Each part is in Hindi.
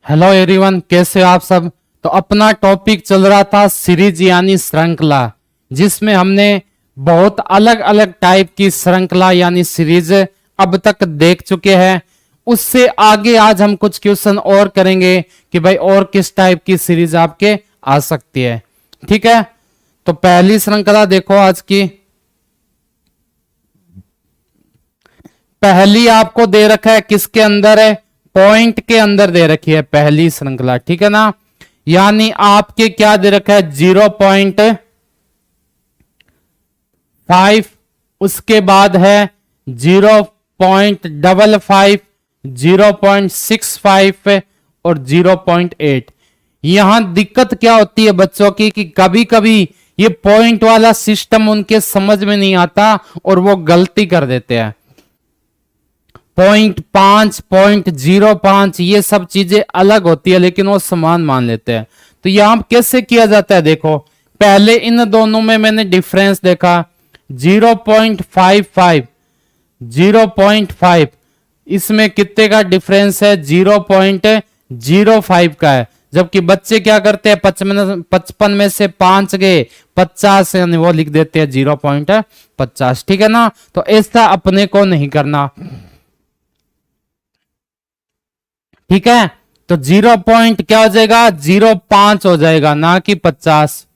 हेलो एवरीवन, कैसे हो आप सब। तो अपना टॉपिक चल रहा था सीरीज यानी श्रृंखला, जिसमें हमने बहुत अलग अलग टाइप की श्रृंखला यानी सीरीज अब तक देख चुके हैं। उससे आगे आज हम कुछ क्वेश्चन और करेंगे कि भाई और किस टाइप की सीरीज आपके आ सकती है। ठीक है, तो पहली श्रृंखला देखो आज की। पहली आपको दे रखा है, किसके अंदर है, पॉइंट के अंदर दे रखी है पहली श्रृंखला। ठीक है ना, यानी आपके क्या दे रखा है 0.5, उसके बाद है 0.55, 0.65 और 0.8। यहां दिक्कत क्या होती है बच्चों की कि कभी कभी ये पॉइंट वाला सिस्टम उनके समझ में नहीं आता और वो गलती कर देते हैं। 0.5, 0.05 ये सब चीजें अलग होती है, लेकिन वो समान मान लेते हैं। तो यहां कैसे किया जाता है, देखो पहले इन दोनों में मैंने डिफरेंस देखा 0.55, 0.5, इसमें कितने का डिफरेंस है 0.05 का है। जबकि बच्चे क्या करते हैं 55 में से 5 गए 50 यानी वो लिख देते हैं 0.50। ठीक है ना, तो ऐसा अपने को नहीं करना। ठीक है, तो 0 पॉइंट क्या हो जाएगा 0.5 हो जाएगा, ना कि 50,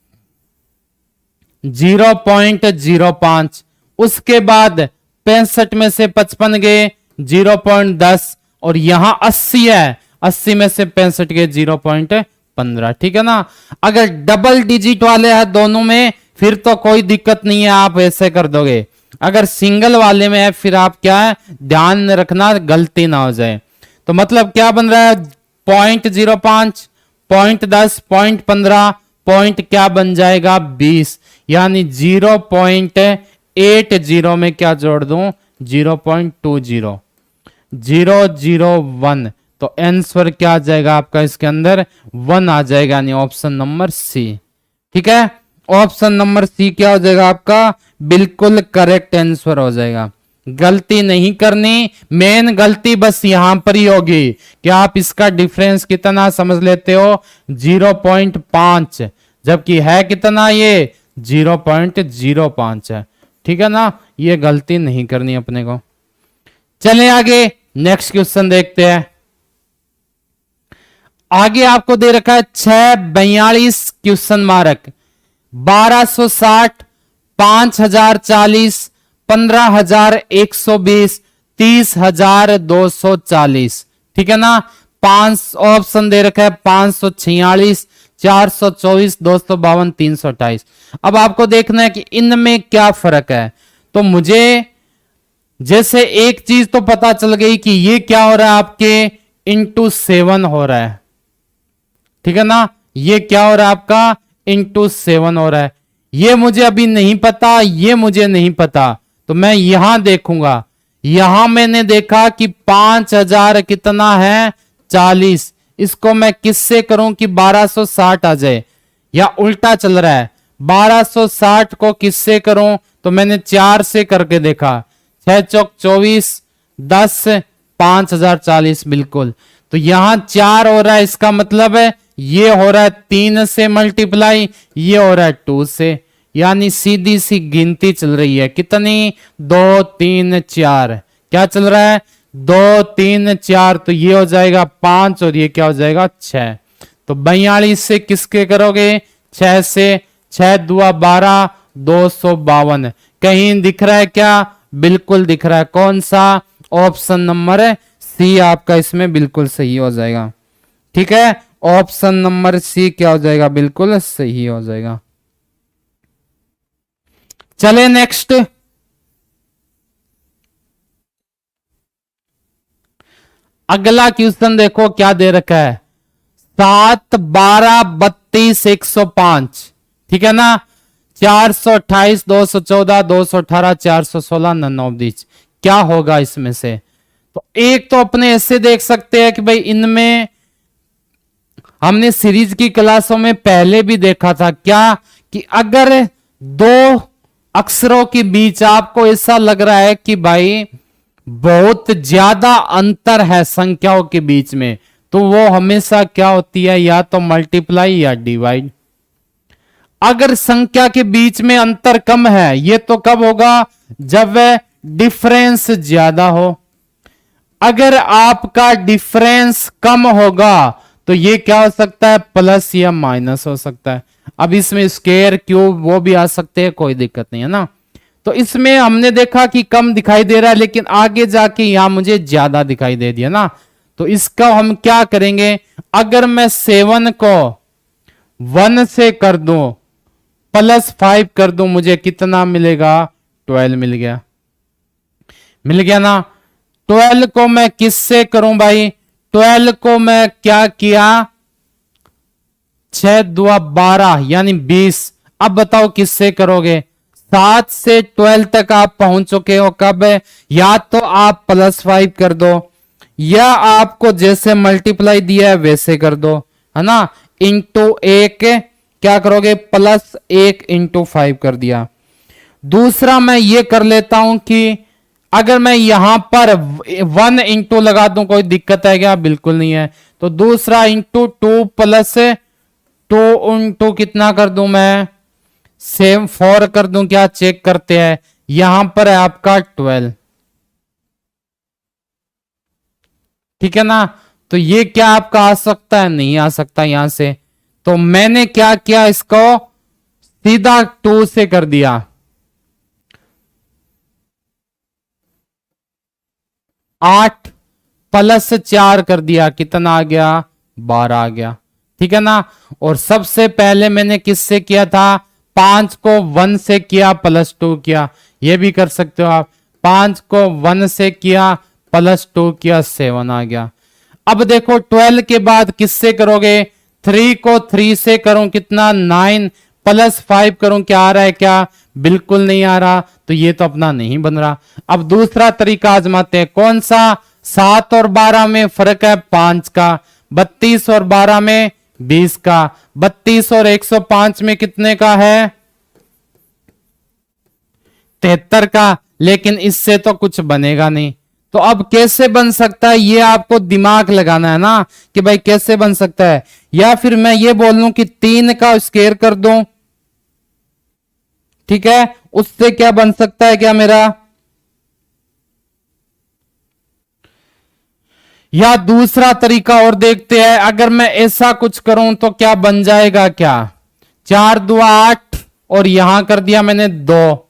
0.05। उसके बाद 65 में से 55 गए 0.10 और यहां 80 है, 80 में से 65 गए 0.15। ठीक है ना, अगर डबल डिजिट वाले हैं दोनों में फिर तो कोई दिक्कत नहीं है, आप ऐसे कर दोगे। अगर सिंगल वाले में है फिर आप क्या है ध्यान रखना गलती ना हो जाए। तो मतलब क्या बन रहा है 0.05, 0.10, 0.15, पॉइंट क्या बन जाएगा 20, यानी 0.80 में क्या जोड़ दूं 0.20, 001। तो आंसर क्या आ जाएगा आपका इसके अंदर 1 आ जाएगा, यानी ऑप्शन नंबर सी। ठीक है, ऑप्शन नंबर सी क्या हो जाएगा आपका बिल्कुल करेक्ट आंसर हो जाएगा। गलती नहीं करनी, मेन गलती बस यहां पर ही होगी कि आप इसका डिफरेंस कितना समझ लेते हो 0.5, जबकि है कितना ये 0.05 है। ठीक है ना, ये गलती नहीं करनी अपने को। चलें आगे, नेक्स्ट क्वेश्चन देखते हैं। आगे आपको दे रखा है 642 क्वेश्चन मार्क, 1260, 5040, 15,120, 30,240। ठीक है ना, 5 ऑप्शन दे रखा है 546, 424, 252, 328। अब आपको देखना है कि इनमें क्या फर्क है। तो मुझे जैसे एक चीज तो पता चल गई कि ये क्या हो रहा है आपके इंटू 7 हो रहा है। ठीक है ना, ये क्या हो रहा है आपका इंटू 7 हो रहा है। ये मुझे अभी नहीं पता, ये मुझे नहीं पता, तो मैं यहां देखूंगा। यहां मैंने देखा कि 5,000 कितना है 40, इसको मैं किससे करूं कि 1260 आ जाए, या उल्टा चल रहा है 1260 को किससे करूं, तो मैंने 4 से करके देखा, 6 चौक 24, 10, 5,040 बिल्कुल। तो यहां 4 हो रहा है, इसका मतलब है ये हो रहा है 3 से मल्टीप्लाई, ये हो रहा है 2 से, यानी सीधी सी गिनती चल रही है कितनी 2 3 4। क्या चल रहा है 2 3 4, तो ये हो जाएगा 5 और ये क्या हो जाएगा 6। तो 42 से किसके करोगे 6 से, 6 दुआ 12, 252। कहीं दिख रहा है क्या, बिल्कुल दिख रहा है। कौन सा, ऑप्शन नंबर सी आपका इसमें बिल्कुल सही हो जाएगा। ठीक है, ऑप्शन नंबर सी क्या हो जाएगा बिल्कुल सही हो जाएगा। चले नेक्स्ट, अगला क्वेश्चन देखो क्या दे रखा है 7, 12, 32, 105। ठीक है ना, 428, 214, 218, 416, 99। क्या होगा इसमें से। तो एक तो अपने ऐसे देख सकते हैं कि भाई इनमें हमने सीरीज की क्लासों में पहले भी देखा था क्या कि अगर दो अक्षरों के बीच आपको ऐसा लग रहा है कि भाई बहुत ज्यादा अंतर है संख्याओं के बीच में, तो वो हमेशा क्या होती है, या तो मल्टीप्लाई या डिवाइड। अगर संख्या के बीच में अंतर कम है, ये तो कब होगा, जब वह डिफरेंस ज्यादा हो। अगर आपका डिफरेंस कम होगा तो ये क्या हो सकता है, प्लस या माइनस हो सकता है। अब इसमें स्क्वायर क्यूब वो भी आ सकते हैं, कोई दिक्कत नहीं है ना। तो इसमें हमने देखा कि कम दिखाई दे रहा है, लेकिन आगे जाके यहां मुझे ज्यादा दिखाई दे दिया ना। तो इसका हम क्या करेंगे, अगर मैं 7 को 1 से कर दूं प्लस 5 कर दूं, मुझे कितना मिलेगा, 12 मिल गया। मिल गया ना। 12 को मैं किससे करूं भाई, 12 को मैं क्या किया, 6 दुआ 12 यानी 20। अब बताओ किससे करोगे, 7 से 12 तक आप पहुंच चुके हो। कब है, या तो आप प्लस 5 कर दो, या आपको जैसे मल्टीप्लाई दिया है वैसे कर दो, है ना। इंटू 1 क्या करोगे, प्लस 1 इंटू 5 कर दिया। दूसरा मैं ये कर लेता हूं कि अगर मैं यहां पर 1 इंटू लगा दूं, कोई दिक्कत है क्या, बिल्कुल नहीं है। तो दूसरा इंटू 2 प्लस 2 इंटू कितना कर दूं मैं, सेम 4 कर दूं, क्या चेक करते हैं, यहां पर है आपका 12। ठीक है ना। तो ये क्या आपका आ सकता है, नहीं आ सकता यहां से। तो मैंने क्या किया, इसको सीधा 2 से कर दिया। 8 प्लस 4 कर दिया, कितना आ गया, 12 आ गया। ठीक है ना। और सबसे पहले मैंने किससे किया था, 5 को 1 से किया प्लस 2 किया, ये भी कर सकते हो आप। 5 को 1 से किया प्लस 2 किया, 7 आ गया। अब देखो 12 के बाद किससे करोगे, 3 को 3 से करूं कितना, 9 प्लस 5 करूं, क्या आ रहा है, क्या, बिल्कुल नहीं आ रहा। तो ये तो अपना नहीं बन रहा। अब दूसरा तरीका आजमाते हैं, कौन सा, 7 और 12 में फर्क है 5 का, 32 और 12 में 20 का, 32 और 105 में कितने का है, 73 का। लेकिन इससे तो कुछ बनेगा नहीं। तो अब कैसे बन सकता है, ये आपको दिमाग लगाना है ना, कि भाई कैसे बन सकता है। या फिर मैं ये बोल लूं कि 3 का स्क्वायर कर दूं, ठीक है, उससे क्या बन सकता है क्या मेरा। या दूसरा तरीका और देखते हैं, अगर मैं ऐसा कुछ करूं तो क्या बन जाएगा, क्या, 4 दुआ 8 और यहां कर दिया मैंने 2,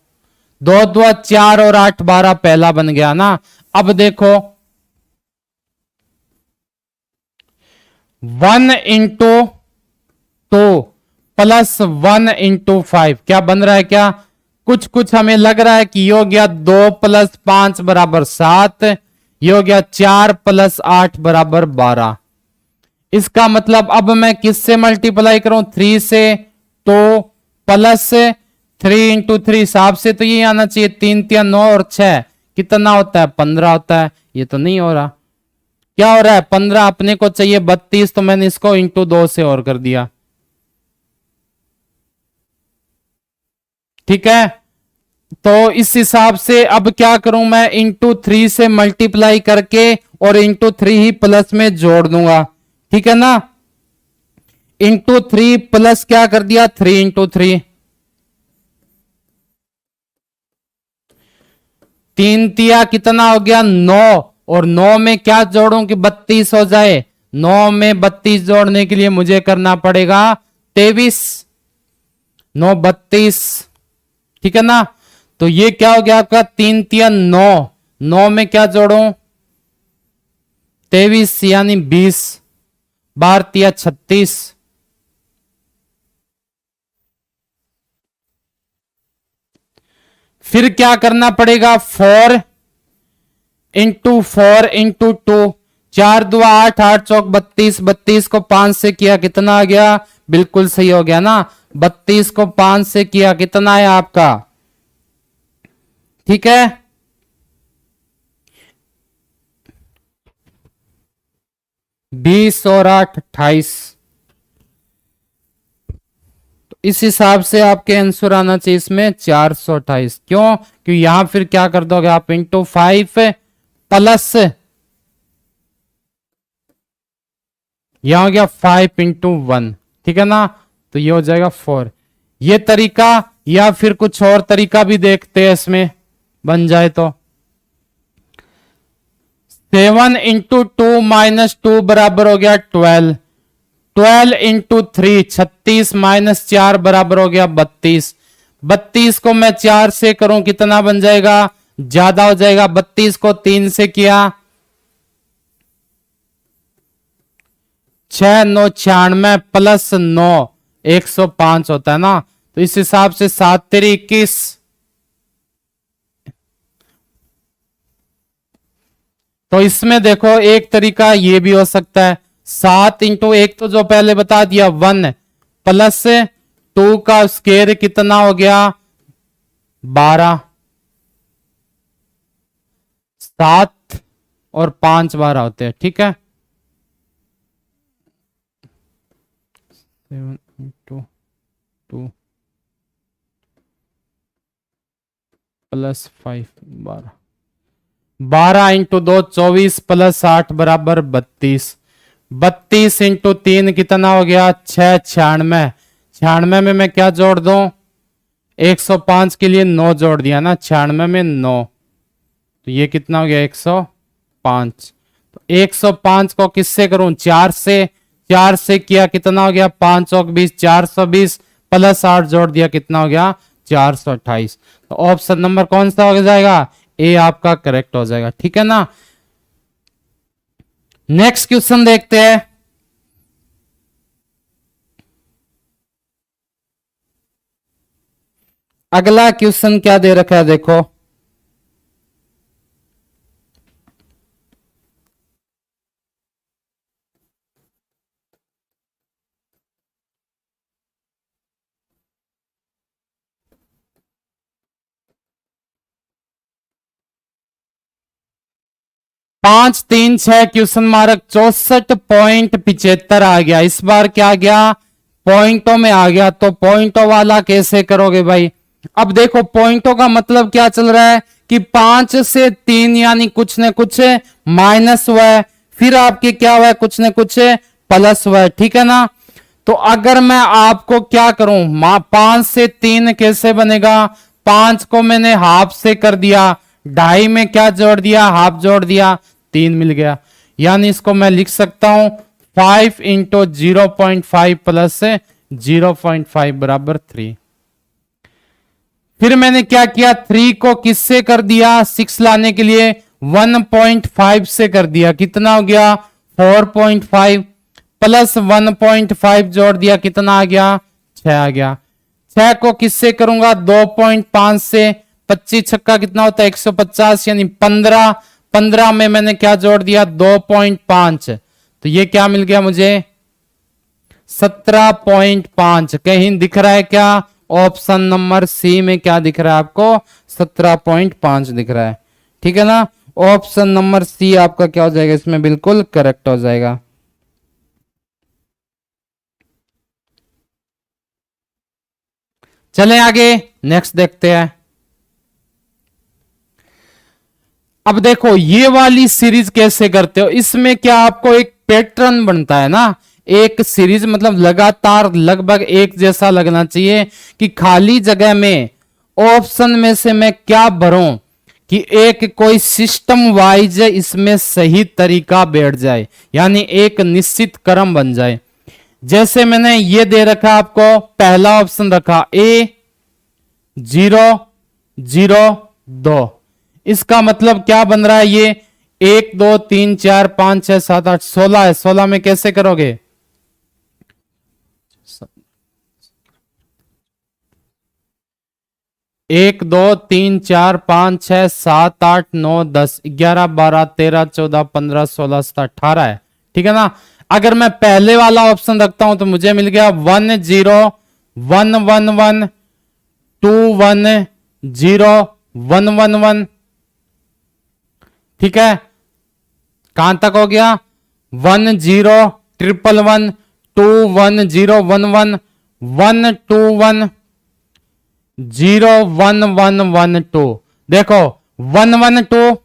2 दुआ 4 और 8 12, पहला बन गया ना। अब देखो 1 इंटू 2 प्लस 1 इंटू 5 क्या बन रहा है, क्या, कुछ कुछ हमें लग रहा है कि ये हो गया 2 प्लस 5 बराबर 7, ये हो गया 4 प्लस 8 बराबर 12। इसका मतलब अब मैं किससे मल्टीप्लाई करूं, 3 से, तो प्लस 3 इंटू 3 हिसाब से तो ये आना चाहिए, 3 3 9 और 6 कितना होता है, 15 होता है। ये तो नहीं हो रहा, क्या हो रहा है, 15, अपने को चाहिए 32, तो मैंने इसको इंटू 2 से और कर दिया। ठीक है। तो इस हिसाब से अब क्या करूं मैं, इंटू 3 से मल्टीप्लाई करके और इंटू 3 ही प्लस में जोड़ दूंगा। ठीक है ना। इंटू 3 प्लस क्या कर दिया, 3 इंटू 3, 3 तिया कितना हो गया, 9, और 9 में क्या जोड़ूं कि 32 हो जाए। 9 में 32 जोड़ने के लिए मुझे करना पड़ेगा 23, 9 32। ठीक है ना। तो ये क्या हो गया आपका, 3 तिया 9, 9 में क्या जोड़ूं, 23 यानी 20, 12 तिया 36। फिर क्या करना पड़ेगा, 4 इंटू 4 इंटू 2, 4 दुआ 8, 8 चौक 32, 32 को 5 से किया कितना आ गया, बिल्कुल सही हो गया ना। 32 को 5 से किया कितना है आपका, ठीक है, 20 और 8 28। तो इस हिसाब से आपके आंसर आना चाहिए इसमें 428। क्यों, क्योंकि यहां फिर क्या कर दोगे आप, इंटू 5 प्लस, यहां हो गया 5 इंटू 1, ठीक है ना, तो ये हो जाएगा 4। ये तरीका, या फिर कुछ और तरीका भी देखते हैं इसमें बन जाए तो। 7 इंटू 2 माइनस 2 बराबर हो गया 12। 12 इंटू 3 36 माइनस 4 बराबर हो गया 32। 32 को मैं 4 से करूं कितना बन जाएगा, ज्यादा हो जाएगा। 32 को 3 से किया 6 9 96 प्लस 9 105 होता है ना, तो इस हिसाब से 7 3 21। तो इसमें देखो एक तरीका ये भी हो सकता है, 7 इंटू 1 तो जो पहले बता दिया 1 प्लस 2 का स्क्वायर कितना हो गया 12। 7 और 5 12 होते हैं, ठीक है। 7 इंटू 2 प्लस 5 12। 12 इंटू 2 24 प्लस 8 बराबर 32। 32 इंटू 3 कितना हो गया 6 96। 96 में मैं क्या जोड़ दूं, 105 के लिए 9 जोड़ दिया ना, 96 में 9, तो ये कितना हो गया 105। तो 105 को किससे करूं, 4 से। 4 से किया कितना हो गया 5 और 20 420 प्लस 8 जोड़ दिया कितना हो गया 428। तो ऑप्शन नंबर कौन सा हो जाएगा, ए आपका करेक्ट हो जाएगा, ठीक है ना। नेक्स्ट क्वेश्चन देखते हैं। अगला क्वेश्चन क्या दे रखा है देखो, पांच तीन छह क्वेश्चन मार्क 64.75 आ गया। इस बार क्या आ गया, पॉइंटों में आ गया। तो पॉइंटों वाला कैसे करोगे भाई। अब देखो पॉइंटों का मतलब क्या चल रहा है कि 5 से 3 यानी कुछ न कुछ माइनस हुआ है, फिर आपके क्या हुआ है कुछ न कुछ प्लस हुआ है, ठीक है ना। तो अगर मैं आपको क्या करूं, 5 से 3 कैसे बनेगा, 5 को मैंने हाफ से कर दिया, 2.5 में क्या जोड़ दिया हाफ जोड़ दिया, 3 मिल गया। यानी इसको मैं लिख सकता हूं 5 इंटू 0.5 प्लस 0.5 बराबर 3। फिर मैंने क्या किया, 3 को किससे कर दिया, 6 लाने के लिए 1.5 से कर दिया, कितना हो गया 4.5 प्लस 1.5 जोड़ दिया कितना आ गया 6 आ गया। 6 को किससे करूंगा 2.5 से, 25 छक्का कितना होता है 150 यानी 15। 15 में मैंने क्या जोड़ दिया 2.5, तो ये क्या मिल गया मुझे 17.5। कहीं दिख रहा है क्या, ऑप्शन नंबर सी में क्या दिख रहा है आपको 17.5 दिख रहा है, ठीक है ना। ऑप्शन नंबर सी आपका क्या हो जाएगा इसमें बिल्कुल करेक्ट हो जाएगा। चलें आगे, नेक्स्ट देखते हैं। अब देखो ये वाली सीरीज कैसे करते हो, इसमें क्या आपको एक पैटर्न बनता है ना, एक सीरीज मतलब लगातार लगभग एक जैसा लगना चाहिए कि खाली जगह में ऑप्शन में से मैं क्या भरूं कि एक कोई सिस्टम वाइज इसमें सही तरीका बैठ जाए, यानी एक निश्चित क्रम बन जाए। जैसे मैंने ये दे रखा आपको, पहला ऑप्शन रखा A 0 0 2, इसका मतलब क्या बन रहा है, ये 1 2 3 4 5 6 7 8 16 है। 16 में कैसे करोगे 1 2 3 4 5 6 7 8 9 10 11 12 13 14 15 16 17 18 है, ठीक है ना। अगर मैं पहले वाला ऑप्शन रखता हूं तो मुझे मिल गया 1 0 1 1 1 2 1 0 1 1 1, ठीक है। कहां तक हो गया 1 0 1 1 2 1 0 1 1 1 2 1 0 1 1 1 2। देखो 1 1 2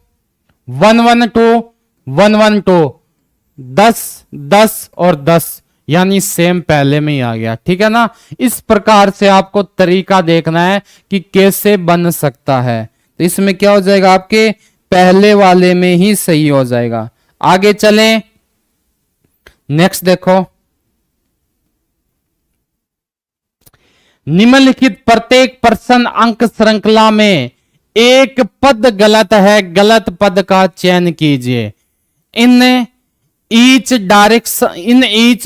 112 112, 10 10 और 10, यानी सेम पहले में ही आ गया। ठीक है ना। इस प्रकार से आपको तरीका देखना है कि कैसे बन सकता है। तो इसमें क्या हो जाएगा, आपके पहले वाले में ही सही हो जाएगा। आगे चलें, नेक्स्ट देखो, निम्नलिखित प्रत्येक प्रश्न अंक श्रृंखला में एक पद गलत है, गलत पद का चयन कीजिए। इन each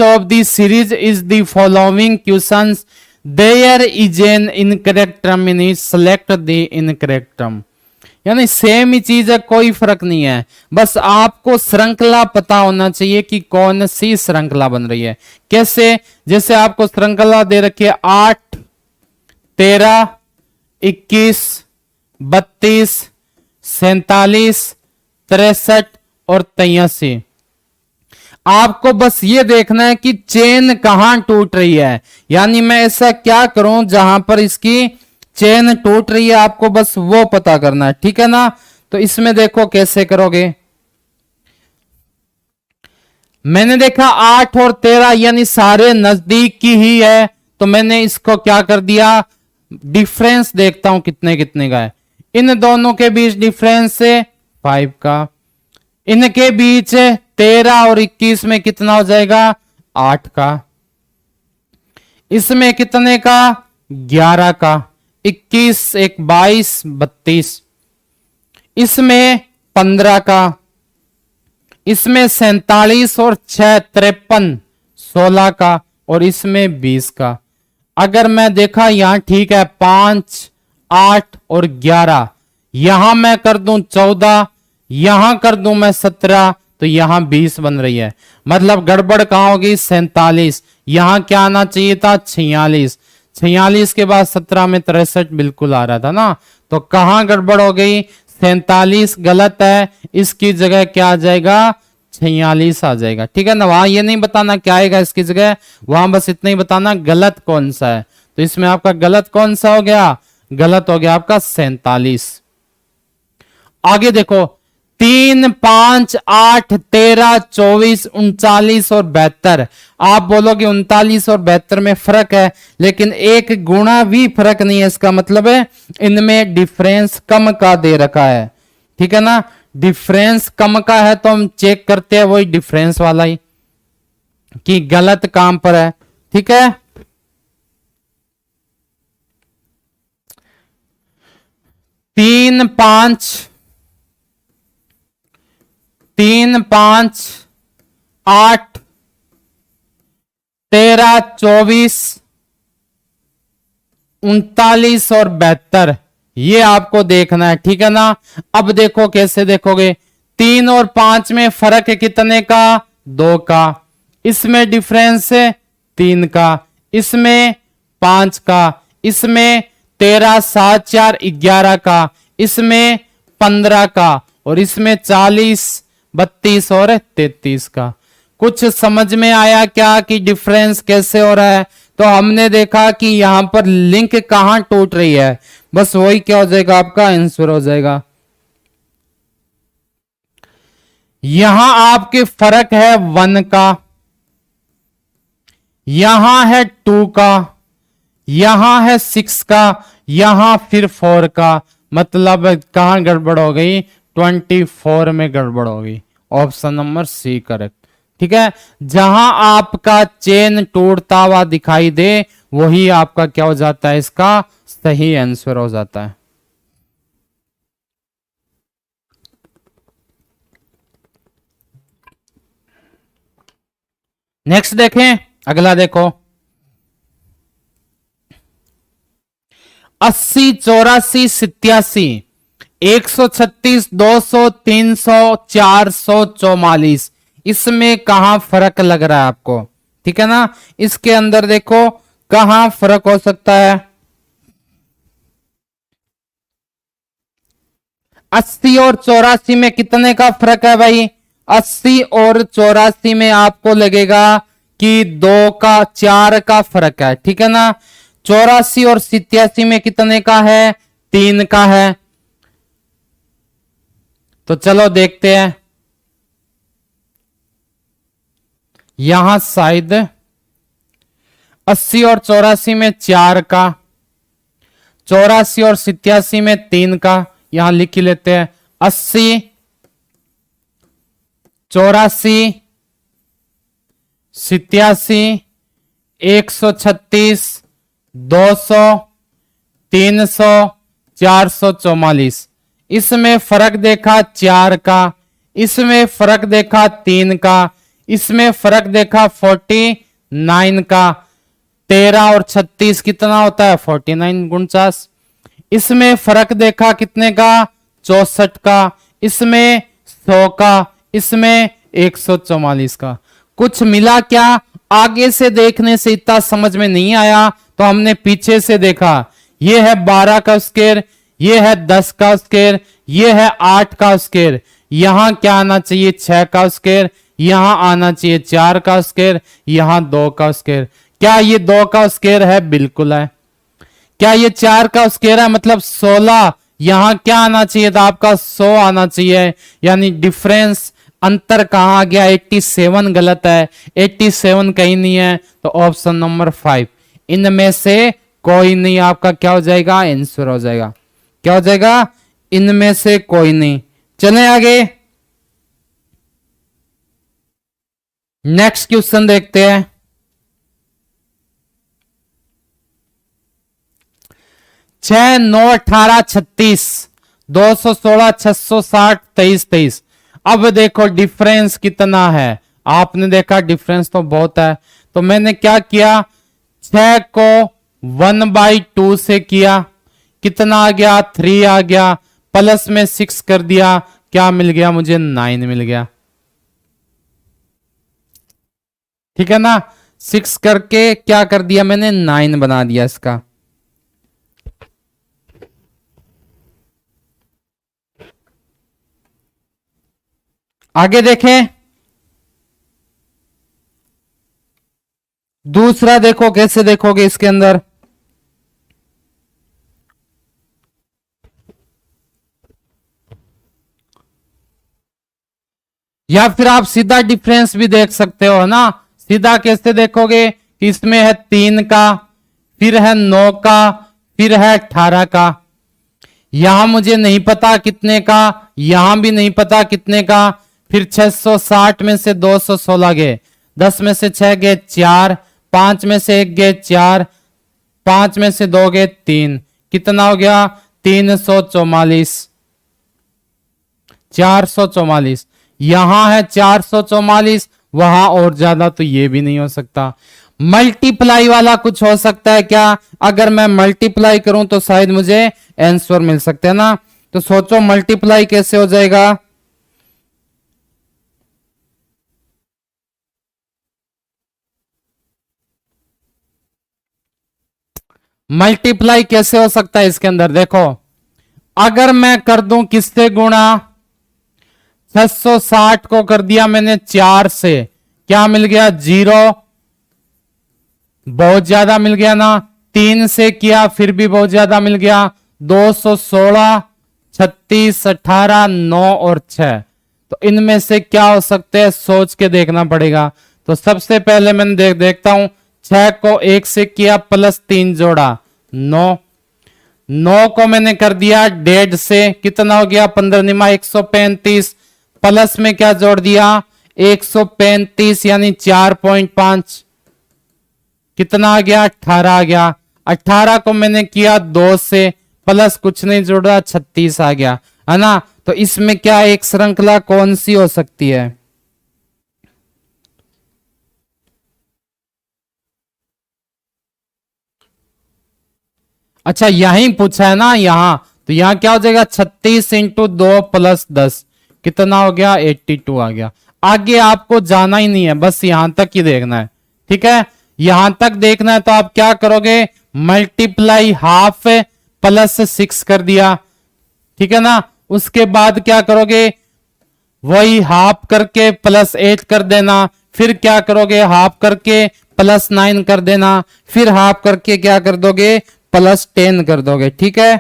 of the series is the following questions, there is an incorrect term in it, select the incorrect term। यानी सेम ही चीज है, कोई फर्क नहीं है, बस आपको श्रृंखला पता होना चाहिए कि कौन सी श्रृंखला बन रही है। कैसे, जैसे आपको श्रृंखला दे रखी है 8 13 21 32 47 63 और 83। आपको बस ये देखना है कि चेन कहां टूट रही है, यानी मैं ऐसा क्या करूं जहां पर इसकी चेन टूट रही है, आपको बस वो पता करना है। ठीक है ना। तो इसमें देखो कैसे करोगे। मैंने देखा 8 और 13 यानी सारे नजदीक की ही है, तो मैंने इसको क्या कर दिया, डिफरेंस देखता हूं कितने कितने का है। इन दोनों के बीच डिफरेंस है 5 का, इनके बीच 13 और 21 में कितना हो जाएगा 8 का, इसमें कितने का 11 का, 21 1 22 32, इसमें 15 का, इसमें 47 और 6 53 16 का, और इसमें 20 का। अगर मैं देखा यहां ठीक है 5 8 और 11, यहां मैं कर दूं 14, यहां कर दूं मैं 17, तो यहां 20 बन रही है। मतलब गड़बड़ कहां होगी 47, यहां क्या आना चाहिए था 46, 46 के बाद 17 में 63 बिल्कुल आ रहा था ना, तो कहां गड़बड़ हो गई 47 गलत है, इसकी जगह क्या आ जाएगा 46 आ जाएगा। ठीक है ना। वहां ये नहीं बताना क्या आएगा इसकी जगह, वहां बस इतना ही बताना गलत कौन सा है। तो इसमें आपका गलत कौन सा हो गया, गलत हो गया आपका 47। आगे देखो 3 5 8 13 24 39 और 72। आप बोलोगे 39 और 72 में फर्क है, लेकिन एक गुणा भी फर्क नहीं है, इसका मतलब है इनमें डिफरेंस कम का दे रखा है। ठीक है ना। डिफरेंस कम का है तो हम चेक करते हैं वही डिफरेंस वाला ही कि गलत काम पर है। ठीक है। तीन पांच 8 13 24 39 और 72, ये आपको देखना है। ठीक है ना। अब देखो कैसे देखोगे, 3 और 5 में फर्क है कितने का 2 का, इसमें डिफरेंस है 3 का, इसमें 5 का, इसमें 13 7 4 11 का, इसमें 15 का, और इसमें 40 32 और 33 का। कुछ समझ में आया क्या कि डिफरेंस कैसे हो रहा है। तो हमने देखा कि यहां पर लिंक कहां टूट रही है, बस वही क्या हो जाएगा आपका आंसर हो जाएगा। यहां आपके फर्क है 1 का, यहां है 2 का, यहां है 6 का, यहां फिर 4 का, मतलब कहां गड़बड़ हो गई 24 में गड़बड़ हो गई। Option number C correct. ठीक है। जहां आपका चेन टूटता हुआ दिखाई दे वही आपका क्या हो जाता है, इसका सही आंसर हो जाता है। नेक्स्ट देखें, अगला देखो 80 84 87 136 200 300 400 44, इसमें कहां फर्क लग रहा है आपको। ठीक है ना। इसके अंदर देखो कहां फर्क हो सकता है। 80 और 84 में कितने का फर्क है भाई, 80 और 84 में आपको लगेगा कि 2 का 4 का फर्क है। ठीक है ना। 84 और 87 में कितने का है 3 का है, तो चलो देखते हैं। यहां शायद 80 और 84 में 4 का, 84 और 87 में 3 का, यहां लिख ही लेते हैं। 80, 84, 87, 136, 200, 300, 444। इसमें फर्क देखा 4 का, इसमें फर्क देखा 3 का, इसमें फर्क देखा 49 का। 13 और 36 कितना होता है? 49 49। इसमें फर्क देखा कितने का? 64 का। इसमें 100 का, इसमें 144 का। कुछ मिला क्या? आगे से देखने से इतना समझ में नहीं आया, तो हमने पीछे से देखा। ये है 12 का स्क्वायर, ये है 10 का स्क्वायर, ये है 8 का स्क्वायर। यहां क्या आना चाहिए? 6 का स्क्वायर। यहां आना चाहिए 4 का स्क्वायर, यहां 2 का स्क्वायर। क्या ये 2 का स्क्वायर है? बिल्कुल है। क्या ये 4 का स्क्वायर है? मतलब 16। यहां क्या आना चाहिए था? आपका 100 आना चाहिए। यानी डिफरेंस, अंतर कहां आ गया? 87 गलत है, 87 कहीं नहीं है। तो ऑप्शन नंबर 5, इनमें से कोई नहीं आपका क्या हो जाएगा? आंसर हो जाएगा। क्या हो जाएगा? इनमें से कोई नहीं। चलें आगे, नेक्स्ट क्वेश्चन देखते हैं। 6, 9, 18, 36, 216, 660, 23, 23। अब देखो डिफरेंस कितना है। आपने देखा डिफरेंस तो बहुत है, तो मैंने क्या किया? 6 को 1/2 से किया, कितना आ गया? 3 आ गया। प्लस में 6 कर दिया, क्या मिल गया मुझे? 9 मिल गया। ठीक है ना? 6 करके क्या कर दिया मैंने? 9 बना दिया इसका। आगे देखें, दूसरा देखो कैसे देखोगे इसके अंदर। या फिर आप सीधा डिफरेंस भी देख सकते हो ना। सीधा कैसे देखोगे? इसमें है 3 का, फिर है 9 का, फिर है 18 का। यहां मुझे नहीं पता कितने का, यहां भी नहीं पता कितने का। फिर 660 में से 216 गए, 10 में से 6 गए 4, 5 में से 1 गए 4, 5 में से 2 गए 3। कितना हो गया? 344, 444। यहां है 444, वहां और ज्यादा तो ये भी नहीं हो सकता। मल्टीप्लाई वाला कुछ हो सकता है क्या? अगर मैं मल्टीप्लाई करूं तो शायद मुझे आंसर मिल सकते हैं ना। तो सोचो मल्टीप्लाई कैसे हो जाएगा? मल्टीप्लाई कैसे हो सकता है इसके अंदर? देखो, अगर मैं कर दूं किससे गुणा? 660 को कर दिया मैंने 4 से, क्या मिल गया? 0। बहुत ज्यादा मिल गया ना। 3 से किया, फिर भी बहुत ज्यादा मिल गया। 216, 36, 18, 9 और 6। तो इनमें से क्या हो सकते हैं? सोच के देखना पड़ेगा। तो सबसे पहले मैंने देखता हूं। 6 को 1 से किया, प्लस 3 जोड़ा 9। 9 को मैंने कर दिया 1.5 से, कितना हो गया? 15 135। प्लस में क्या जोड़ दिया? 135 यानी 4.5, कितना आ गया? 18 आ गया। 18 को मैंने किया 2 से, प्लस कुछ नहीं जोड़ा, 36 आ गया, है ना। तो इसमें क्या एक श्रृंखला कौन सी हो सकती है? अच्छा, यहीं पूछा है ना, यहां। तो यहां क्या हो जाएगा? 36 इंटू 2 प्लस 10, कितना हो गया? 82 आ गया। आगे आपको जाना ही नहीं है, बस यहां तक ही देखना है। ठीक है, यहां तक देखना है तो आप क्या करोगे? मल्टीप्लाई हाफ प्लस 6 कर दिया, ठीक है ना। उसके बाद क्या करोगे? वही हाफ करके प्लस 8 कर देना। फिर क्या करोगे? हाफ करके प्लस 9 कर देना। फिर हाफ करके क्या कर दोगे? प्लस 10 कर दोगे। ठीक है,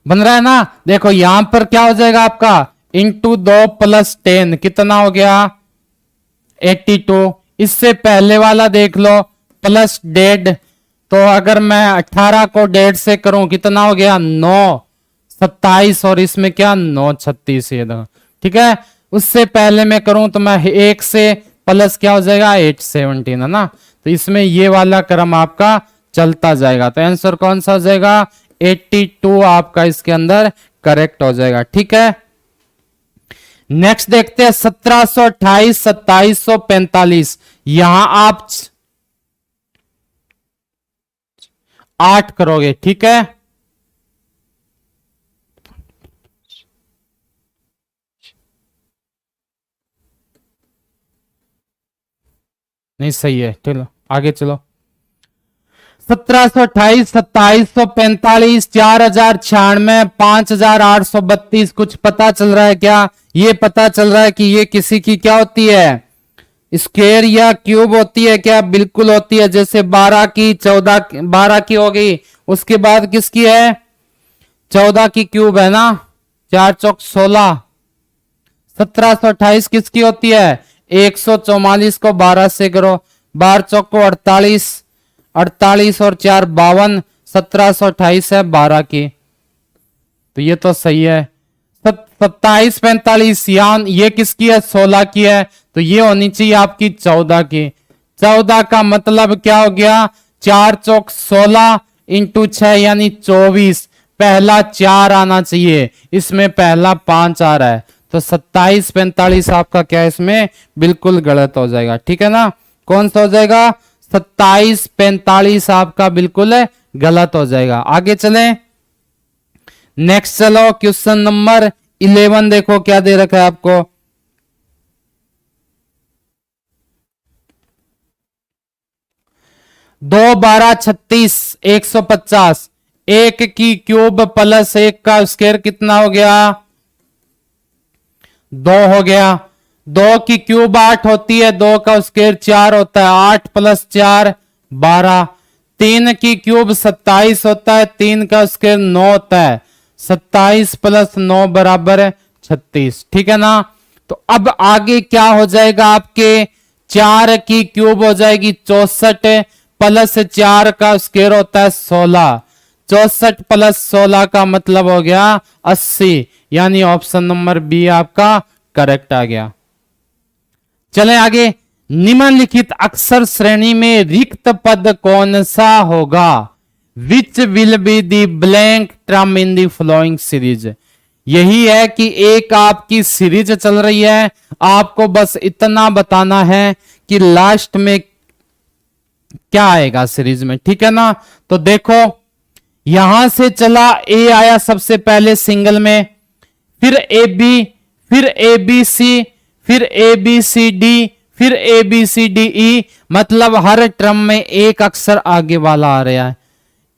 बन रहा है ना। देखो यहां पर क्या हो जाएगा आपका, इंटू 2 प्लस 10 कितना हो गया 82। इससे पहले वाला देख लो प्लस 1.5, तो अगर मैं 18 को 1.5 से करूं कितना हो गया 9 27, और इसमें क्या 9 36 ये देखो, ठीक है। उससे पहले मैं करूं तो मैं 1 से प्लस क्या हो जाएगा 817 है ना। तो इसमें ये वाला क्रम आपका चलता जाएगा, तो आंसर कौन सा हो जाएगा 82 आपका इसके अंदर करेक्ट हो जाएगा, ठीक है। नेक्स्ट देखते हैं 1728 2745। यहां आप 8 करोगे, ठीक है। नहीं सही है, चलो आगे चलो। 1728 2745 4096 5832। कुछ पता चल रहा है क्या? ये पता चल रहा है कि ये किसी की क्या होती है, स्क्वायर या क्यूब होती है क्या? बिल्कुल होती है। जैसे 12 की 14 12 की हो गई, उसके बाद किसकी है 14 की क्यूब है ना, 4 चौक 16। 1728 किसकी होती है 144 को 12 से करो, 12 चौक को 48, 48 और 4 52, 1728 है 12 की, तो ये तो सही है। 27 45 यहां ये किसकी है 16 की है, तो ये होनी चाहिए आपकी 14 की। 14 का मतलब क्या हो गया 4 चौक 16 इंटू 6 यानी 24। पहला 4 आना चाहिए, इसमें पहला 5 आ रहा है, तो 27 45 आपका क्या है इसमें बिल्कुल गलत हो जाएगा, ठीक है ना। कौन सा हो जाएगा 27 45 आपका बिल्कुल गलत हो जाएगा। आगे चलें, नेक्स्ट चलो क्वेश्चन नंबर 11 देखो क्या दे रखा है आपको। 2 12 36 150। 1 की क्यूब प्लस 1 का स्क्वायर कितना हो गया 2 हो गया। 2 की क्यूब 8 होती है, 2 का स्क्वायर 4 होता है, 8 प्लस 4 12। 3 की क्यूब 27 होता है, 3 का स्क्वायर 9 होता है, 27 प्लस 9 बराबर 36, ठीक है ना। तो अब आगे क्या हो जाएगा आपके 4 की क्यूब हो जाएगी 64 प्लस 4 का स्क्वायर होता है 16, 64 प्लस 16 का मतलब हो गया 80, यानी ऑप्शन नंबर बी आपका करेक्ट आ गया। चलें आगे, निम्नलिखित अक्षर श्रेणी में रिक्त पद कौन सा होगा, which will be the blank term in the following series. यही है कि एक आपकी सीरीज चल रही है, आपको बस इतना बताना है कि लास्ट में क्या आएगा सीरीज में, ठीक है ना। तो देखो यहां से चला ए आया सबसे पहले सिंगल में, फिर ए बी, फिर ए बी सी, फिर ए बी सी डी, फिर A B C D E, मतलब हर टर्म में एक अक्षर आगे वाला आ रहा है।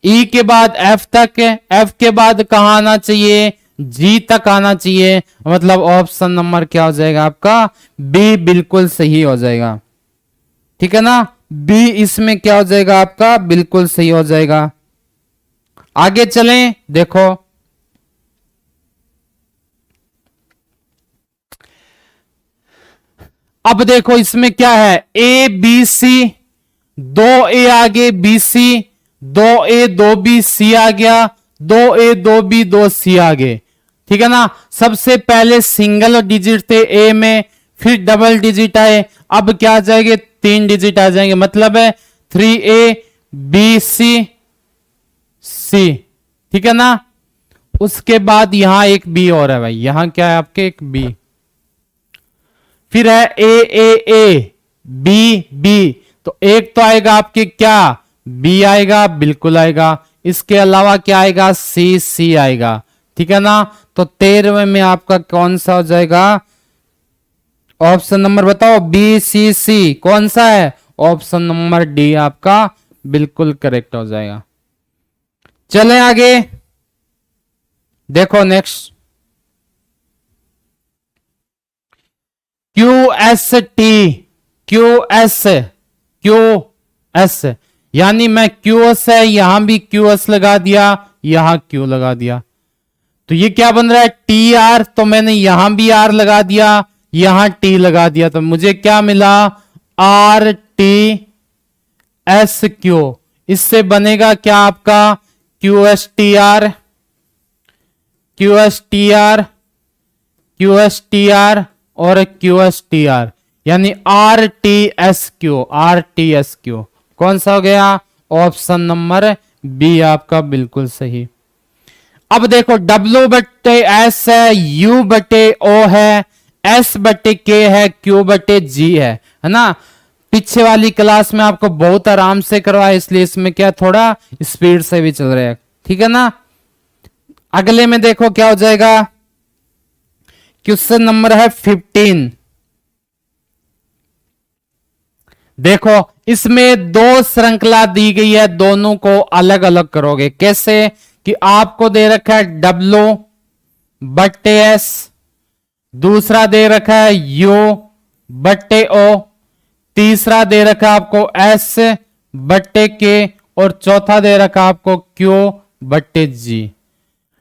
ई के बाद एफ तक है, एफ के बाद कहां आना चाहिए जी तक आना चाहिए, मतलब ऑप्शन नंबर क्या हो जाएगा आपका बी बिल्कुल सही हो जाएगा, ठीक है ना। बी इसमें क्या हो जाएगा आपका बिल्कुल सही हो जाएगा। आगे चलें, देखो अब देखो इसमें क्या है ए बी सी, 2 ए आगे बी सी, 2 ए 2 बी सी आ गया, 2 ए 2 बी 2 सी आगे, ठीक है ना। सबसे पहले सिंगल डिजिट थे ए में, फिर डबल डिजिट आए, अब क्या आ जाएंगे 3 डिजिट आ जाएंगे, मतलब है 3A B C C, ठीक है ना। उसके बाद यहां एक बी और है भाई, यहां क्या है आपके एक बी, फिर है ए बी बी, तो एक तो आएगा आपके क्या बी आएगा बिल्कुल आएगा, इसके अलावा क्या आएगा सी सी आएगा, ठीक है ना। तो 13वें में आपका कौन सा हो जाएगा ऑप्शन नंबर बताओ बी सी सी कौन सा है, ऑप्शन नंबर डी आपका बिल्कुल करेक्ट हो जाएगा। चलें आगे, देखो next Q S T, Q S, Q S, यानी मैं क्यू एस है यहां भी क्यू एस लगा दिया, यहां क्यू लगा दिया। तो ये क्या बन रहा है टी आर, तो मैंने यहां भी आर लगा दिया, यहां टी लगा दिया, तो मुझे क्या मिला आर टी एस क्यू। इससे बनेगा क्या आपका Q S T R, Q S T R, Q S T R और क्यू एस टी आर, यानी R T S Q, R T S Q. कौन सा हो गया ऑप्शन नंबर बी आपका बिल्कुल सही। अब देखो W बटे S है, U बटे O है, S बटे K है, Q बटे G है ना। पीछे वाली क्लास में आपको बहुत आराम से करवाया, इसलिए इसमें क्या थोड़ा स्पीड से भी चल रहा है, ठीक है ना। अगले में देखो क्या हो जाएगा, क्वेश्चन नंबर है 15। देखो इसमें दो श्रृंखला दी गई है, दोनों को अलग अलग करोगे कैसे कि आपको दे रखा है W बट्टे S, दूसरा दे रखा है U बट्टे O, तीसरा दे रखा आपको S बट्टे K और चौथा दे रखा आपको Q बट्टे G।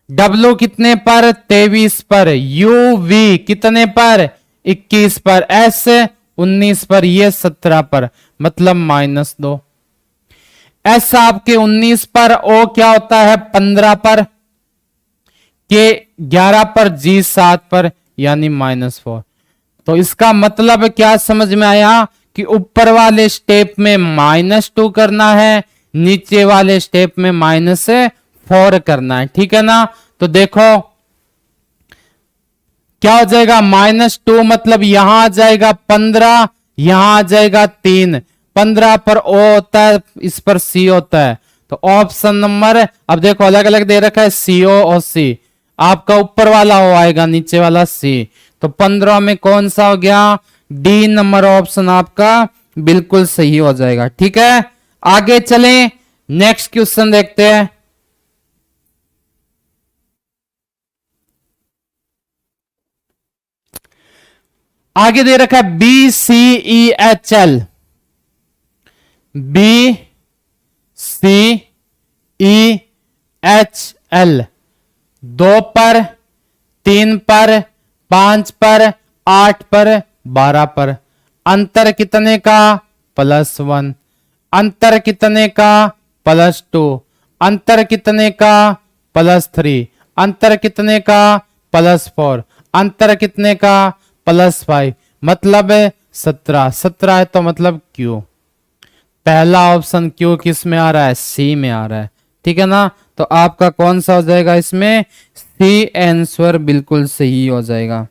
W कितने पर 23 पर, UV कितने पर 21 पर, S 19 पर, ये 17 पर, मतलब -2। S आपके 19 पर, O क्या होता है 15 पर, K 11 पर, G 7 पर, यानी -4। तो इसका मतलब क्या समझ में आया कि ऊपर वाले स्टेप में -2 करना है, नीचे वाले स्टेप में -4 करना है, ठीक है ना। तो देखो क्या हो जाएगा -2, मतलब यहां आ जाएगा 15, यहां आ जाएगा 3, 15 पर O होता है, इस पर C होता है, तो ऑप्शन नंबर, अब देखो अलग अलग दे रखा है CO और C, आपका ऊपर वाला O आएगा, नीचे वाला C, तो 15 में कौन सा हो गया डी नंबर ऑप्शन आपका बिल्कुल सही हो जाएगा, ठीक है। आगे चलें, नेक्स्ट क्वेश्चन देखते हैं। आगे दे रखा है BCEHL, BCEHL 2 पर, 3 पर, 5 पर, 8 पर, 12 पर, अंतर कितने का +1, अंतर कितने का +2, अंतर कितने का +3, अंतर कितने का +4, अंतर कितने का +5, मतलब 17, 17 है तो मतलब क्यू, पहला ऑप्शन क्यू किस में आ रहा है सी में आ रहा है, ठीक है ना। तो आपका कौन सा हो जाएगा इसमें सी आंसर बिल्कुल सही हो जाएगा।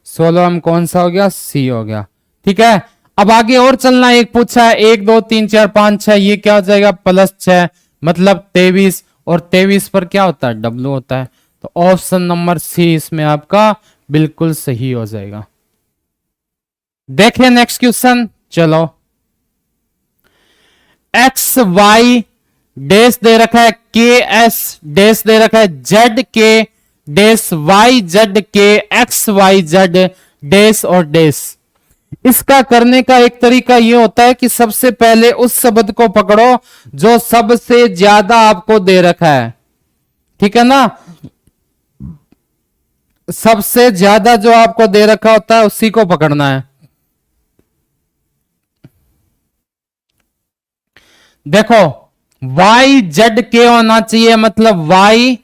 16 में कौन सा हो गया सी हो गया, ठीक है। अब आगे और चलना, एक पूछा है 1 2 3 4 5 6, ये क्या हो जाएगा +6, मतलब 23, और 23 पर क्या होता है W होता है, तो ऑप्शन नंबर सी इसमें आपका बिल्कुल सही हो जाएगा। देखिए नेक्स्ट क्वेश्चन, चलो एक्स वाई डैश दे रखा है, के एस डैश दे रखा है, जेड के डैश वाई जेड के एक्स वाई जेड डैश और डैश। इसका करने का एक तरीका यह होता है कि सबसे पहले उस शब्द को पकड़ो जो सबसे ज्यादा आपको दे रखा है, ठीक है ना। सबसे ज्यादा जो आपको दे रखा होता है उसी को पकड़ना है। देखो वाई जेड के होना चाहिए, मतलब वाई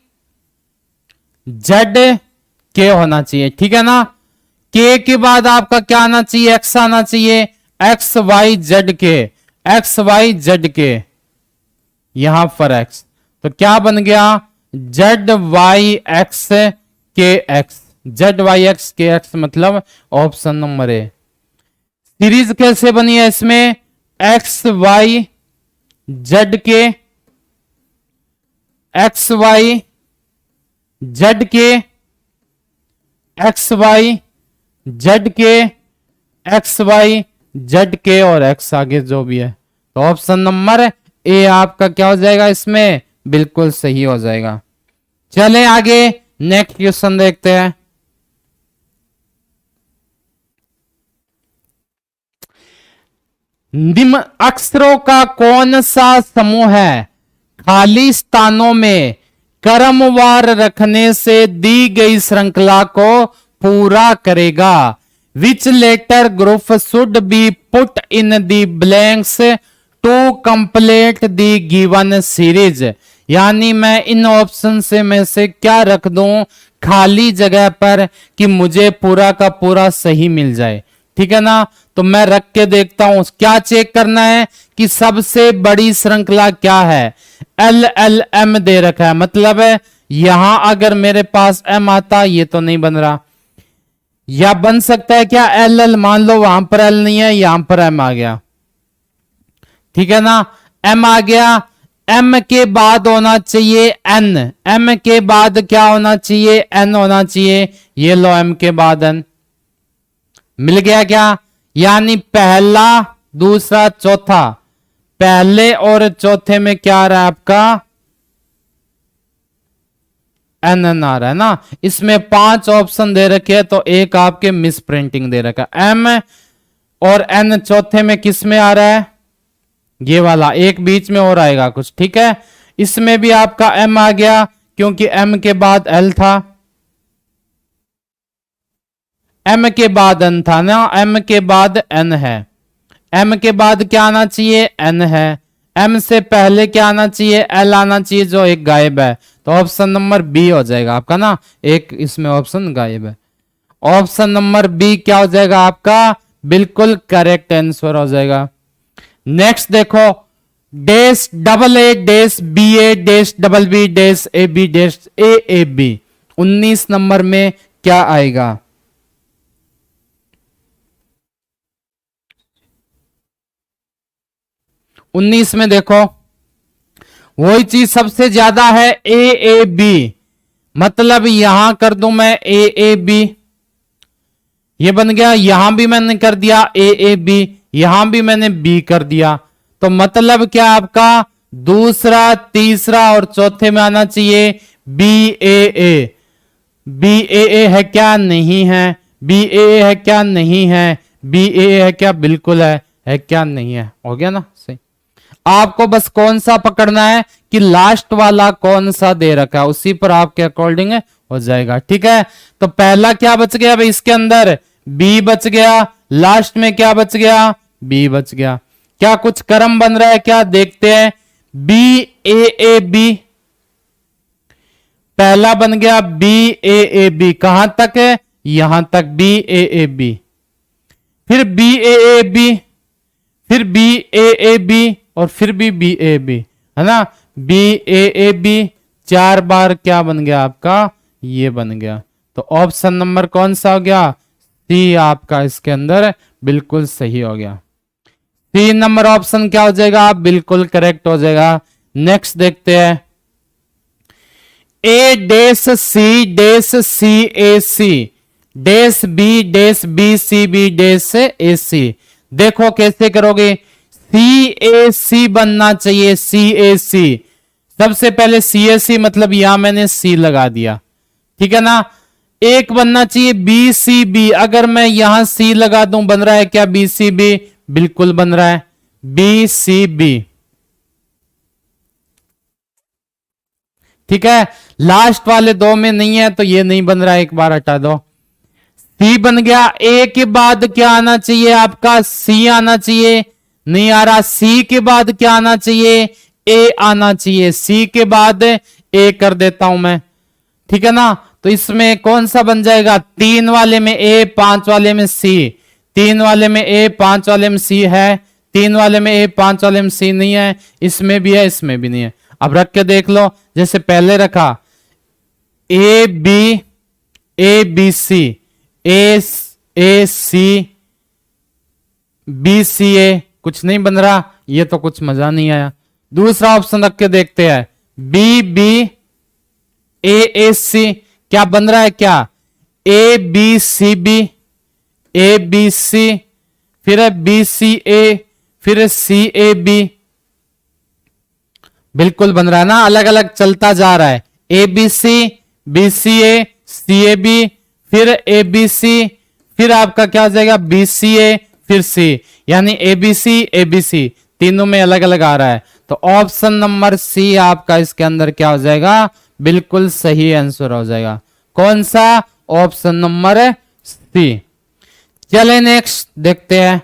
जेड के होना चाहिए, ठीक है ना। के के बाद आपका क्या आना चाहिए एक्स आना चाहिए, एक्स वाई जेड के, एक्स वाई जेड के, यहां पर एक्स, तो क्या बन गया जेड वाई एक्स के एक्स, जेड वाई एक्स के एक्स, मतलब ऑप्शन नंबर ए। सीरीज कैसे बनी है इसमें एक्स वाई जेड के, एक्स वाई जेड के, एक्स वाई जेड के, एक्स वाई जेड के और एक्स आगे जो भी है, तो ऑप्शन नंबर ए आपका क्या हो जाएगा इसमें बिल्कुल सही हो जाएगा। चलें आगे नेक्स्ट क्वेश्चन देखते हैं। निम्न अक्षरों का कौन सा समूह है खाली स्थानों में क्रमवार रखने से दी गई श्रृंखला को पूरा करेगा। Which letter group should be put in the blanks to complete the given series. यानी मैं इन ऑप्शन से में से क्या रख दूं खाली जगह पर कि मुझे पूरा का पूरा सही मिल जाए। ठीक है ना, तो मैं रख के देखता हूं। क्या चेक करना है कि सबसे बड़ी श्रृंखला क्या है। एल एल एम दे रखा है, मतलब है यहां अगर मेरे पास एम आता, ये तो नहीं बन रहा, या बन सकता है क्या एल एल, मान लो वहां पर एल नहीं है, यहां पर एम आ गया। ठीक है ना, एम आ गया, एम के बाद होना चाहिए एन, एम के बाद क्या होना चाहिए, एन होना चाहिए। ये लो एम के बाद एन मिल गया क्या, यानी पहला दूसरा चौथा, पहले और चौथे में क्या आ रहा है आपका एन एन आ रहा है ना। इसमें 5 ऑप्शन दे रखे हैं, तो एक आपके मिस प्रिंटिंग दे रखा है। एम और एन चौथे में किस में आ रहा है, ये वाला, एक बीच में और आएगा कुछ। ठीक है, इसमें भी आपका एम आ गया क्योंकि एम के बाद एल था, एम के बाद एन था ना, एम के बाद एन है, एम के बाद क्या आना चाहिए एन है, एम से पहले क्या आना चाहिए एल आना चाहिए, जो एक गायब है। तो ऑप्शन नंबर बी हो जाएगा आपका ना, एक इसमें ऑप्शन गायब है। ऑप्शन नंबर बी क्या हो जाएगा आपका, बिल्कुल करेक्ट आंसर हो जाएगा। नेक्स्ट देखो, dash double A dash B A dash double B dash A B dash A B, 19 number में क्या आएगा। उन्नीस में देखो वही चीज सबसे ज्यादा है ए बी, मतलब यहां कर दूं मैं ए बी, ये बन गया, यहां भी मैंने कर दिया ए बी, यहां भी मैंने बी कर दिया। तो मतलब क्या आपका दूसरा तीसरा और चौथे में आना चाहिए बी ए, बी ए है क्या, नहीं है, बी ए है क्या, नहीं है, बी ए है क्या, बिल्कुल है क्या, नहीं है। हो गया ना सही। आपको बस कौन सा पकड़ना है कि लास्ट वाला कौन सा दे रखा है, उसी पर आपके अकॉर्डिंग हो जाएगा। ठीक है, तो पहला क्या बच गया भाई, इसके अंदर बी बच गया, लास्ट में क्या बच गया, बी बच गया। क्या कुछ क्रम बन रहा है क्या, देखते हैं। बी ए बी, पहला बन गया बी ए बी, कहां तक है, यहां तक बी ए बी, फिर बी ए बी, फिर बी ए बी, और फिर भी बी ए बी, है ना, बी ए बी 4 बार क्या बन गया आपका, ये बन गया। तो ऑप्शन नंबर कौन सा हो गया, सी आपका इसके अंदर बिल्कुल सही हो गया। 3 नंबर ऑप्शन क्या हो जाएगा, बिल्कुल करेक्ट हो जाएगा। नेक्स्ट देखते हैं, A dash C A C dash B C B dash A C. देखो कैसे करोगे, सी ए सी बनना चाहिए, सी ए सी, सबसे पहले सी ए सी मतलब यहां मैंने सी लगा दिया। ठीक है ना, एक बनना चाहिए बी सी बी, अगर मैं यहां सी लगा दूं बन रहा है क्या बी सी बी, बिल्कुल बन रहा है बी सी बी। ठीक है, लास्ट वाले 2 में नहीं है तो ये नहीं बन रहा है, एक बार हटा दो। सी बन गया, ए के बाद क्या आना चाहिए आपका, सी आना चाहिए, नहीं आ रहा। सी के बाद क्या आना चाहिए, ए आना चाहिए, सी के बाद ए कर देता हूं मैं। ठीक है ना, तो इसमें कौन सा बन जाएगा, 3 वाले में ए 5 वाले में सी, 3 वाले में ए 5 वाले में सी है, 3 वाले में ए 5 वाले में सी नहीं है, इसमें भी है इसमें भी नहीं है। अब रख के देख लो, जैसे पहले रखा A B C, A C B C ए, कुछ नहीं बन रहा, ये तो कुछ मजा नहीं आया। दूसरा ऑप्शन रख के देखते हैं, बी ए सी, क्या बन रहा है, क्या ए बी सी, फिर है बी सी ए, फिर सी ए बी, बिल्कुल बन रहा है ना, अलग अलग चलता जा रहा है, A B C A C A B, फिर ए बी सी, फिर आपका क्या हो जाएगा बी सी ए, फिर सी, यानी ए बी सी तीनों में अलग अलग आ रहा है। तो ऑप्शन नंबर सी आपका इसके अंदर क्या हो जाएगा, बिल्कुल सही आंसर हो जाएगा। कौन सा? Option number C. चले नेक्स्ट देखते हैं।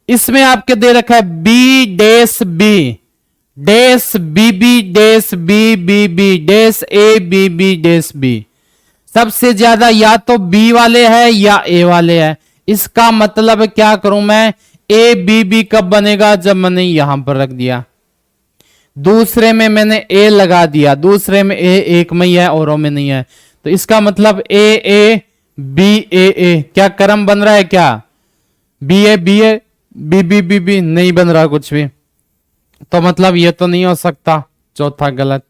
इसमें आपके दे रखा है B dash B dash B B dash B B B dash A B B dash B. सबसे ज्यादा या तो बी वाले है या ए वाले है। इसका मतलब क्या करूं मैं? ए बी बी कब बनेगा? जब मैंने यहां पर रख दिया। दूसरे में मैंने ए लगा दिया, दूसरे में ए एक में ही है औरों में नहीं है, तो इसका मतलब ए ए बी ए ए। क्या क्रम बन रहा है? क्या B A B B B B नहीं बन रहा कुछ भी, तो मतलब ये तो नहीं हो सकता। चौथा गलत।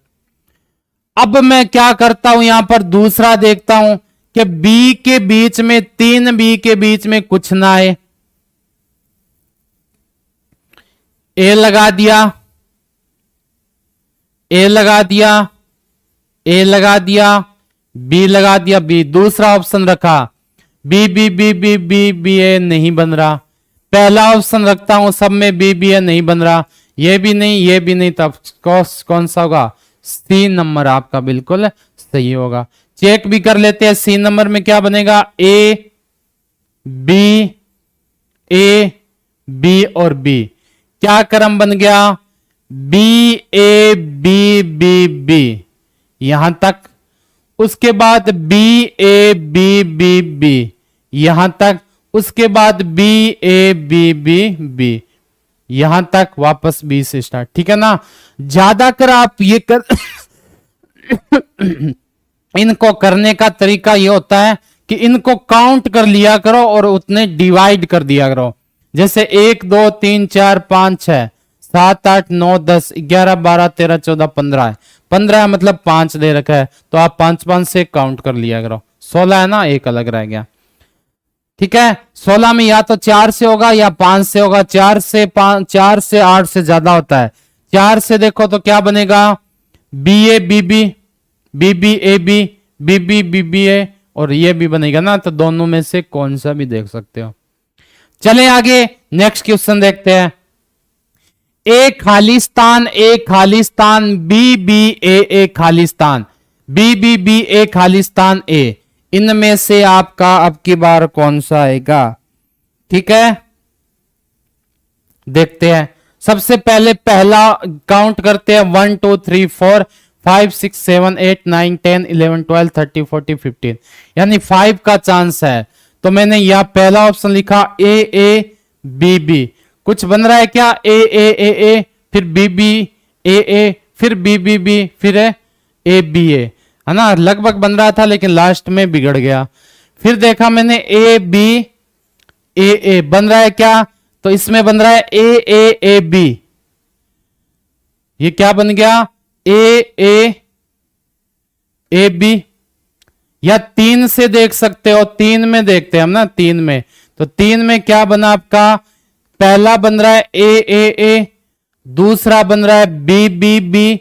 अब मैं क्या करता हूं, यहां पर दूसरा देखता हूं कि बी के बीच में, तीन बी के बीच में कुछ ना आए। ए लगा दिया, ए लगा दिया, ए लगा दिया, बी लगा दिया, बी। दूसरा ऑप्शन रखा B B B B B B A, नहीं बन रहा। पहला ऑप्शन रखता हूं, सब में बी बी ए, नहीं बन रहा। ये भी नहीं, ये भी नहीं, तब कौन सा होगा? सी नंबर आपका बिल्कुल सही होगा। चेक भी कर लेते हैं सी नंबर में क्या बनेगा। ए बी और बी क्या क्रम बन गया? B A B B B यहां तक, उसके बाद B A B B B यहां तक, उसके बाद B A B B B यहां तक, वापस बी से स्टार्ट। ठीक है ना? ज्यादातर आप ये कर इनको करने का तरीका ये होता है कि इनको काउंट कर लिया करो और उतने डिवाइड कर दिया करो। जैसे 1 2 3 4 5 6 7 8 9 10 11 12 13 14 15 है। 15 मतलब 5 दे रखा है, तो आप 5 5 से काउंट कर लिया करो। 16 है ना, एक अलग रह गया। ठीक है? 16 में या तो 4 से होगा या 5 से होगा। 4 से 5, 4 से 8 से ज्यादा होता है। 4 से देखो तो क्या बनेगा? B A B B B B A B B B B B A, और ये भी बनेगा ना, तो दोनों में से कौन सा भी देख सकते हो। चले आगे नेक्स्ट क्वेश्चन देखते हैं। ए खालिस्तान बी बी ए खालिस्तान बी बी बी ए खालिस्तान ए, इनमें से आपका अब की बार कौन सा आएगा? ठीक है, देखते हैं। सबसे पहले पहला काउंट करते हैं। 1 2 3 4 5 6 7 8 9 10 11 12 13 14 15, यानी 5 का चांस है। तो मैंने यह पहला ऑप्शन लिखा ए बी बी। कुछ बन रहा है क्या? ए फिर बी बी ए फिर बी बी बी फिर ए बी ए, है ना? लगभग बन रहा था लेकिन लास्ट में बिगड़ गया। फिर देखा मैंने ए बी ए बन रहा है क्या? तो इसमें बन रहा है ए बी। ये क्या बन गया? A B. या 3 से देख सकते हो, 3 में देखते हैं हम ना, 3 में। तो 3 में क्या बना आपका? पहला बन रहा है ए, दूसरा बन रहा है बी बी बी,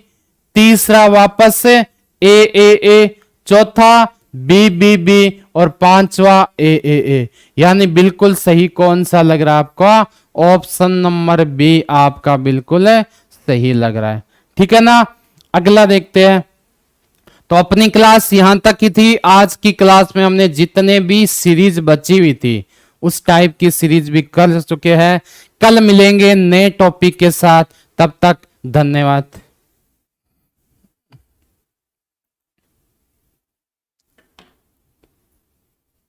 तीसरा वापस से ए, चौथा बी बी बी, और पांचवा ए। यानी बिल्कुल सही कौन सा लग रहा है आपका? ऑप्शन नंबर बी आपका बिल्कुल सही लग रहा है। ठीक है ना? अगला देखते हैं। तो अपनी क्लास यहां तक की थी। आज की क्लास में हमने जितने भी सीरीज बची हुई थी उस टाइप की सीरीज भी कर चुके हैं। कल मिलेंगे नए टॉपिक के साथ, तब तक धन्यवाद।